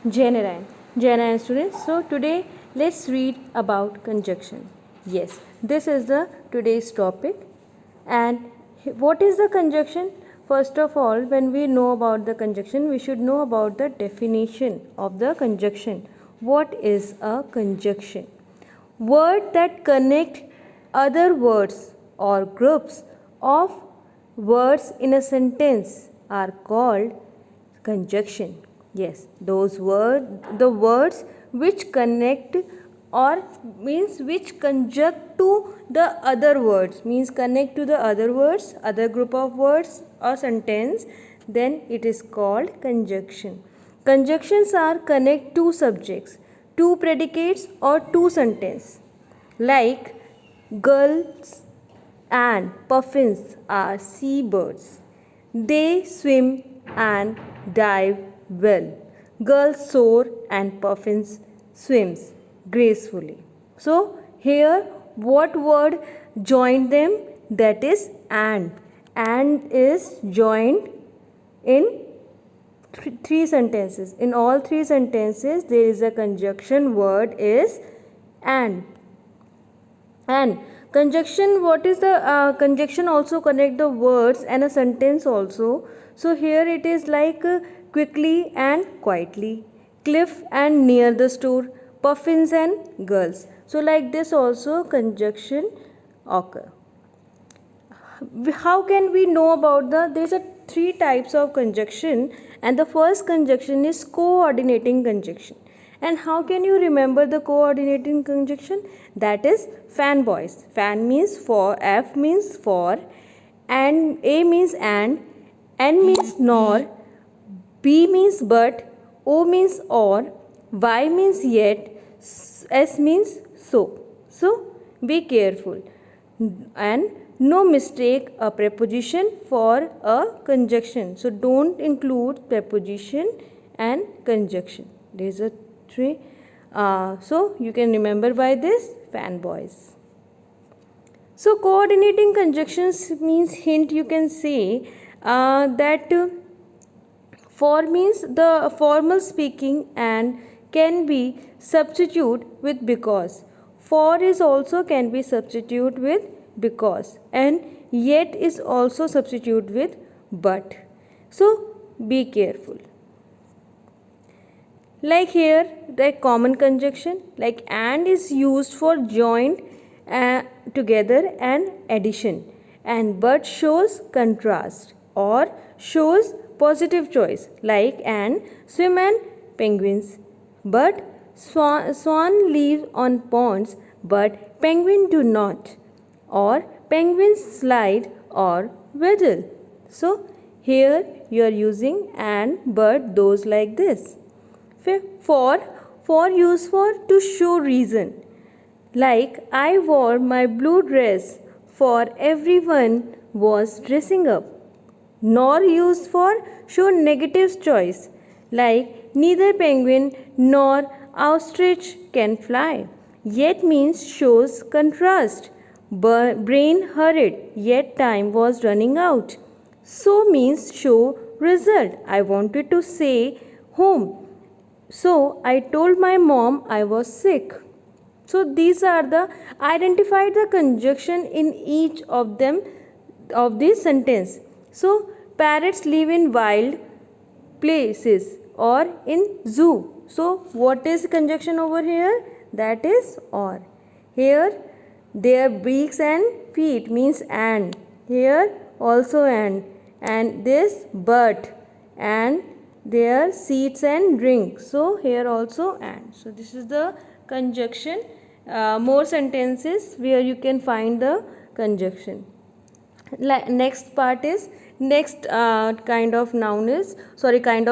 Jai Narayan students. So today let's read about conjunction. Yes, this is the today's topic. And what is the conjunction? First of all, when we know about the conjunction, we should know about the definition of the conjunction. What is a conjunction? Word that connect other words or groups of words in a sentence are called conjunction. Yes, the words which connect or means which conjunct to the other words, means connect to the other words, other group of words or sentence, then it is called conjunction. Conjunctions are connect two subjects, two predicates or two sentences. Like gulls and puffins are seabirds. They swim and dive well. Gulls soar and puffins swims gracefully. So here what word joined them? That is and. And is joined in three sentences. In all three sentences there is a conjunction word is and. And conjunction, what is the conjunction also connect the words and a sentence also. So here it is like quickly and quietly, cliff and near the store, puffins and girls. So like this also conjunction occur. How can we know about there's a three types of conjunction, and the first conjunction is coordinating conjunction. And how can you remember the coordinating conjunction? That is fanboys. Fan means for, F means for, and A means and, N means nor, B means but, O means or, Y means yet, S means so. So be careful and no mistake a preposition for a conjunction. So don't include preposition and conjunction. These are three. So you can remember by this fanboys. So coordinating conjunctions means hint you can say that for means the formal speaking and can be substitute with because. For is also can be substitute with because, and yet is also substitute with but. So be careful. Like here the common conjunction, like and is used for joint together and addition, and but shows contrast or shows positive choice, like and swim and penguins, but swan live on ponds but penguin do not, or penguins slide or waddle. So here you are using and but those like this. For use for to show reason, like I wore my blue dress for everyone was dressing up. Nor used for show negative choice, like neither penguin nor ostrich can fly. Yet means shows contrast. Brain hurried, yet time was running out. So means show result. I wanted to say home, so I told my mom I was sick. So these are the identified the conjunction in each of them of this sentence. So parrots live in wild places or in zoo. So what is conjunction over here? That is or. Here their beaks and feet means and. Here also and this but, and their seats and drink. So here also and. So this is the conjunction. More sentences where you can find the conjunction. Next part is next kind of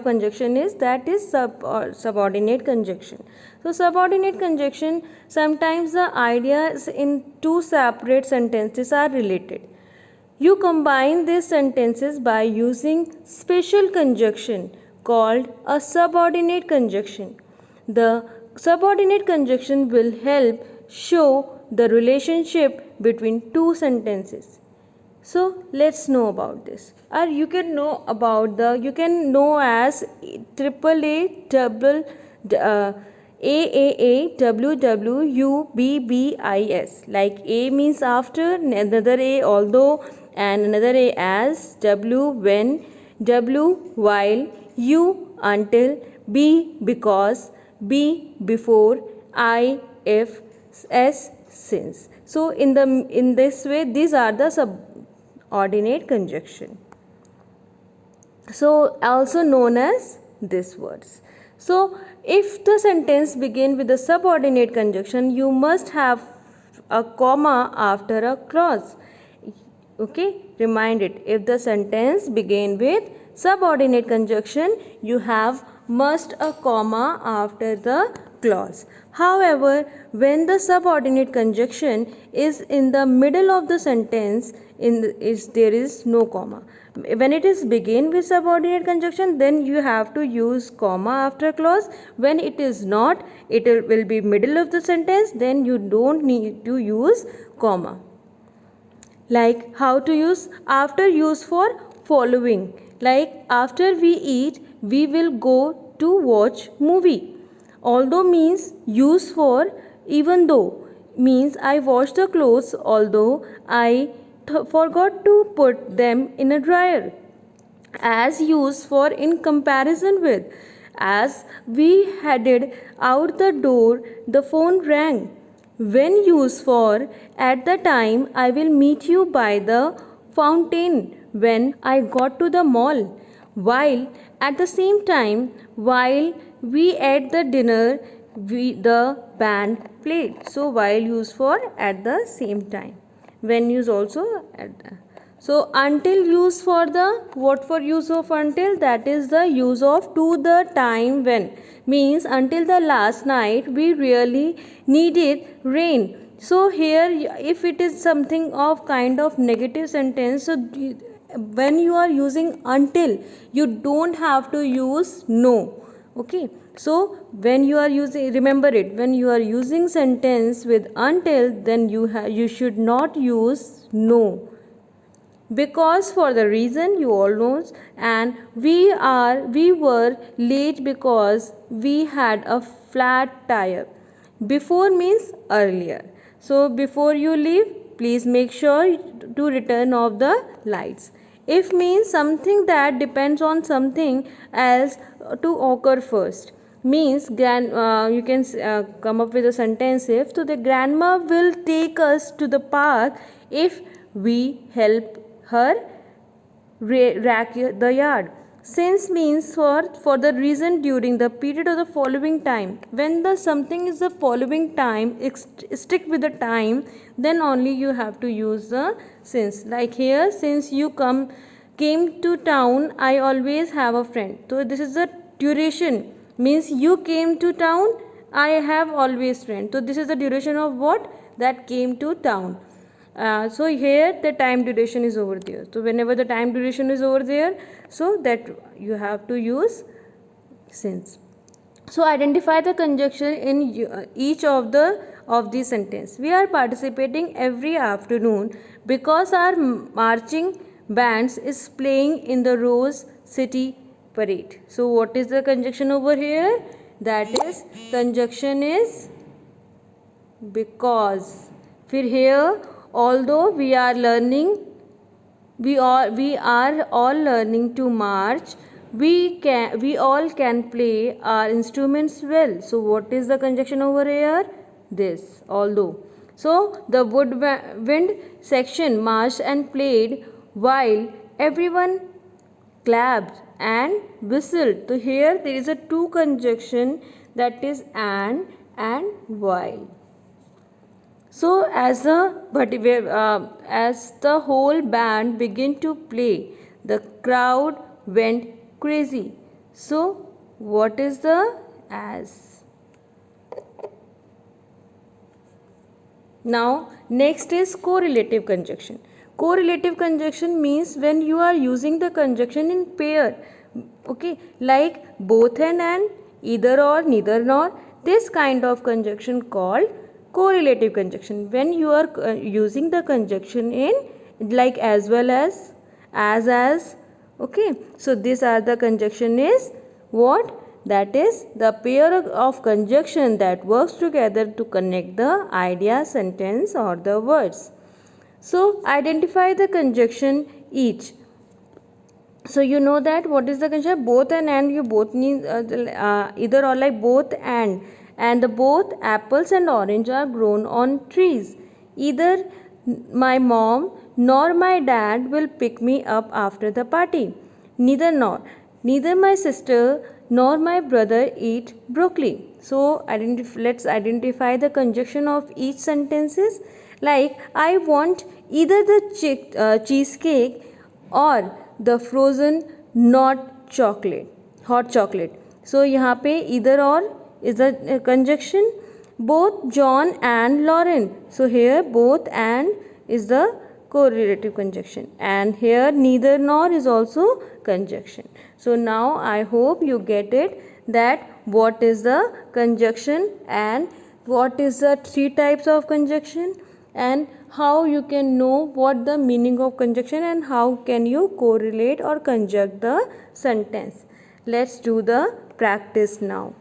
conjunction is that is subordinate conjunction. So subordinate conjunction, sometimes the ideas in two separate sentences are related. You combine these sentences by using special conjunction called a subordinate conjunction. The subordinate conjunction will help show the relationship between two sentences. So let's know about this. Or you can know about you can know as triple A double AAA WWUBBIS. Like A means after, another A although, and another A as, W when, W while, U until, B because, B before, I if, S since. So in this way, these are the subordinate conjunction, so also known as these words. So if the sentence begin with a subordinate conjunction, you must have a comma after a clause. Okay, remind it. If the sentence begin with subordinate conjunction, you have must a comma after the clause. However, when the subordinate conjunction is in the middle of the sentence, there is no comma. When it is begin with subordinate conjunction, then you have to use comma after clause. When it is not, it will be middle of the sentence, then you don't need to use comma. Like how to use after use for following. Like after we eat, we will go to watch movie. Although means use for even though, means I washed the clothes although I forgot to put them in a dryer. As used for in comparison with. As we headed out the door, the phone rang. When used for at the time I will meet you by the fountain when I got to the mall. While at the same time, while we ate the dinner, the band played. So while used for at the same time. When used also at the. So until use for the, what for use of until, that is the use of to the time when, means until the last night we really needed rain. So here if it is something of kind of negative sentence, so when you are using until, you don't have to use no. Okay, so when you are using, remember it, when you are using sentence with until, then you should not use no, because for the reason you all know, and we were late because we had a flat tire. Before means earlier. So before you leave, please make sure to return off the lights. If means something that depends on something else to occur first. Means you can come up with a sentence if. So the grandma will take us to the park if we help her rack the yard. Since means for the reason during the period of the following time. When the something is the following time, stick with the time, then only you have to use the since. Like here, since you came to town, I always have a friend. So this is the duration, means you came to town, I have always friend. So this is the duration of what? That came to town. So here the time duration is over there. So whenever the time duration is over there, so that you have to use since. So identify the conjunction in each of the sentence. We are participating every afternoon because our marching bands is playing in the Rose City parade. So what is the conjunction over here? That is conjunction is because. फिर here, although we are all learning to march, we all can play our instruments well. So what is the conjunction over here? This, although. So the woodwind section marched and played while everyone clapped and whistled. So here there is a two conjunction, that is and while. So as the whole band began to play, the crowd went crazy. So what is the as? Now next is correlative conjunction. Correlative conjunction means when you are using the conjunction in pair. Okay, like both and either or, neither nor. This kind of conjunction called correlative conjunction. When you are using the conjunction in like as well as. Okay, so these are the conjunction is what? That is the pair of conjunction that works together to connect the idea, sentence or the words. So identify the conjunction each. So you know that what is the conjunction? Both and you both need either or, like both and the both apples and orange are grown on trees. Either my mom nor my dad will pick me up after the party. Neither my sister nor my brother eat broccoli. So let's identify the conjunction of each sentences. Like I want either the cheesecake or the frozen hot chocolate. So यहाँ पे either or is a conjunction. Both John and Lauren. So here both and is the correlative conjunction, and here neither nor is also conjunction. So now I hope you get it that what is the conjunction and what is the three types of conjunction, and how you can know what the meaning of conjunction and how can you correlate or conjunct the sentence. Let's do the practice now.